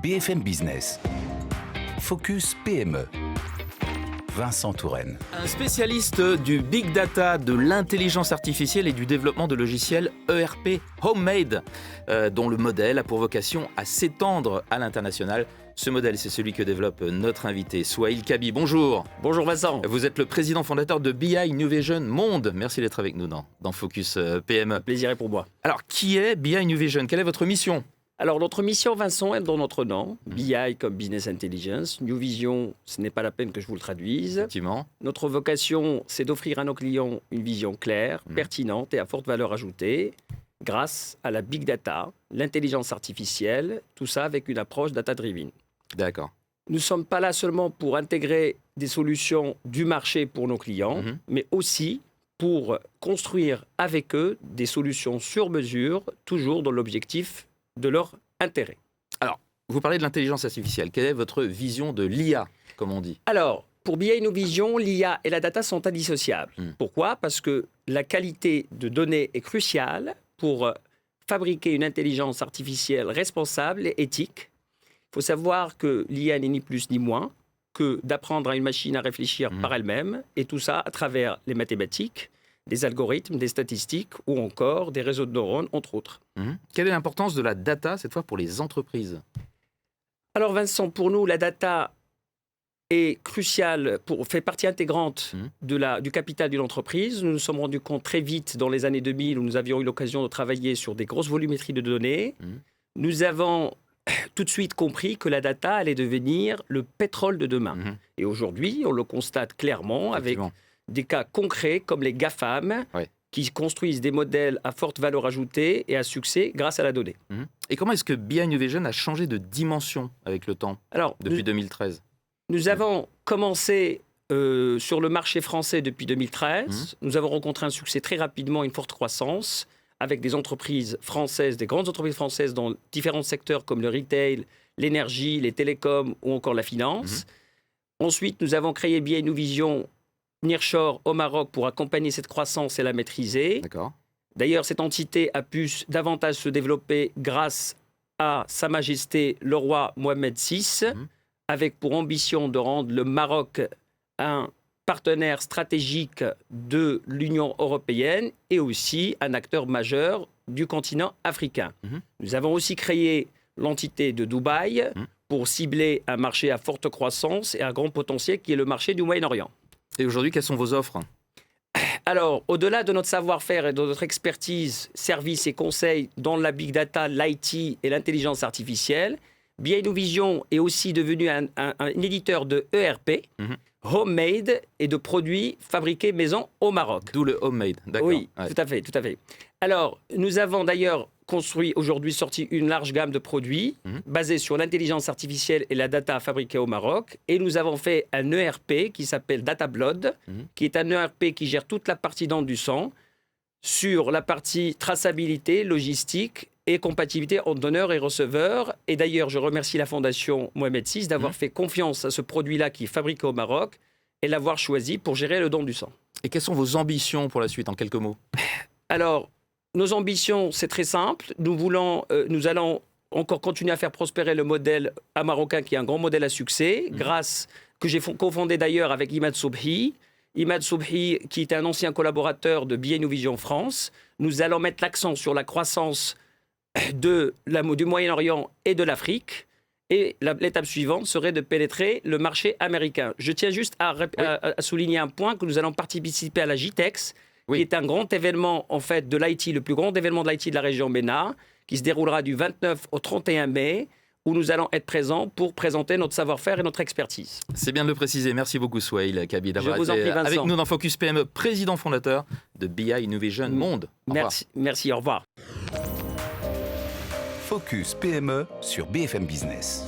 BFM Business. Focus PME. Vincent Touraine. Un spécialiste du big data, de l'intelligence artificielle et du développement de logiciels ERP homemade, dont le modèle a pour vocation à s'étendre à l'international. Ce modèle, c'est celui que développe notre invité, Souhail Kabi. Bonjour. Bonjour Vincent. Vous êtes le président fondateur de BI New Vision Monde. Merci d'être avec nous dans Focus PME. Le plaisir est pour moi. Alors, qui est BI New Vision ? Quelle est votre mission ? Alors, notre mission, Vincent, est dans notre nom. BI comme Business Intelligence. New Vision, ce n'est pas la peine que je vous le traduise. Effectivement. Notre vocation, c'est d'offrir à nos clients une vision claire, pertinente et à forte valeur ajoutée, grâce à la big data, l'intelligence artificielle, tout ça avec une approche data-driven. D'accord. Nous ne sommes pas là seulement pour intégrer des solutions du marché pour nos clients, mais aussi pour construire avec eux des solutions sur mesure, toujours dans l'objectif de leur intérêt. Alors, vous parlez de l'intelligence artificielle. Quelle est votre vision de l'IA, comme on dit ? Alors, pour BI New Vision, l'IA et la data sont indissociables. Pourquoi ? Parce que la qualité de données est cruciale pour fabriquer une intelligence artificielle responsable et éthique. Il faut savoir que l'IA n'est ni plus ni moins que d'apprendre à une machine à réfléchir par elle-même, et tout ça à travers les mathématiques, des algorithmes, des statistiques ou encore des réseaux de neurones, entre autres. Quelle est l'importance de la data, cette fois, pour les entreprises ? Alors Vincent, pour nous, la data est cruciale, fait partie intégrante du capital d'une entreprise. Nous nous sommes rendus compte très vite dans les années 2000 où nous avions eu l'occasion de travailler sur des grosses volumétries de données. Nous avons tout de suite compris que la data allait devenir le pétrole de demain. Et aujourd'hui, on le constate clairement avec des cas concrets comme les GAFAM, qui construisent des modèles à forte valeur ajoutée et à succès grâce à la donnée. Et comment est-ce que BI New Vision a changé de dimension avec le temps, depuis 2013 ? Nous avons commencé sur le marché français depuis 2013. Nous avons rencontré un succès très rapidement, une forte croissance, avec des entreprises françaises, des grandes entreprises françaises dans différents secteurs comme le retail, l'énergie, les télécoms ou encore la finance. Ensuite, nous avons créé BI New Vision Nearshore au Maroc pour accompagner cette croissance et la maîtriser. D'ailleurs, cette entité a pu davantage se développer grâce à Sa Majesté le roi Mohamed VI, avec pour ambition de rendre le Maroc un partenaire stratégique de l'Union européenne et aussi un acteur majeur du continent africain. Nous avons aussi créé l'entité de Dubaï pour cibler un marché à forte croissance et à grand potentiel qui est le marché du Moyen-Orient. Et aujourd'hui, quelles sont vos offres ? Alors, au-delà de notre savoir-faire et de notre expertise, services et conseils dans la big data, l'IT et l'intelligence artificielle, BI New Vision est aussi devenu un éditeur de ERP, homemade et de produits fabriqués maison au Maroc. D'où le homemade, d'accord. Oui, tout à fait. Alors, nous avons d'ailleurs sorti une large gamme de produits basés sur l'intelligence artificielle et la data fabriquée au Maroc. Et nous avons fait un ERP qui s'appelle DataBlood, qui est un ERP qui gère toute la partie dents du sang sur la partie traçabilité, logistique et compatibilité entre donneurs et receveurs. Et d'ailleurs, je remercie la Fondation Mohamed VI d'avoir fait confiance à ce produit-là qui est fabriqué au Maroc et l'avoir choisi pour gérer le don du sang. Et quelles sont vos ambitions pour la suite, en quelques mots ? Alors, nos ambitions, c'est très simple. Nous allons encore continuer à faire prospérer le modèle marocain, qui est un grand modèle à succès, que j'ai cofondé d'ailleurs avec Imad Soubhi. Imad Soubhi, qui est un ancien collaborateur de BI New Vision France. Nous allons mettre l'accent sur la croissance du Moyen-Orient et de l'Afrique. Et l'étape suivante serait de pénétrer le marché américain. Je tiens juste à souligner un point, que nous allons participer à la GITEX, qui est un grand événement en fait de l'IT, le plus grand événement de l'IT de la région MENA, qui se déroulera du 29 au 31 mai, où nous allons être présents pour présenter notre savoir-faire et notre expertise. C'est bien de le préciser. Merci beaucoup, Souhail Kabi, d'avoir été avec nous dans Focus PME, président fondateur de BI New Vision Monde. Merci, au revoir. Focus PME sur BFM Business.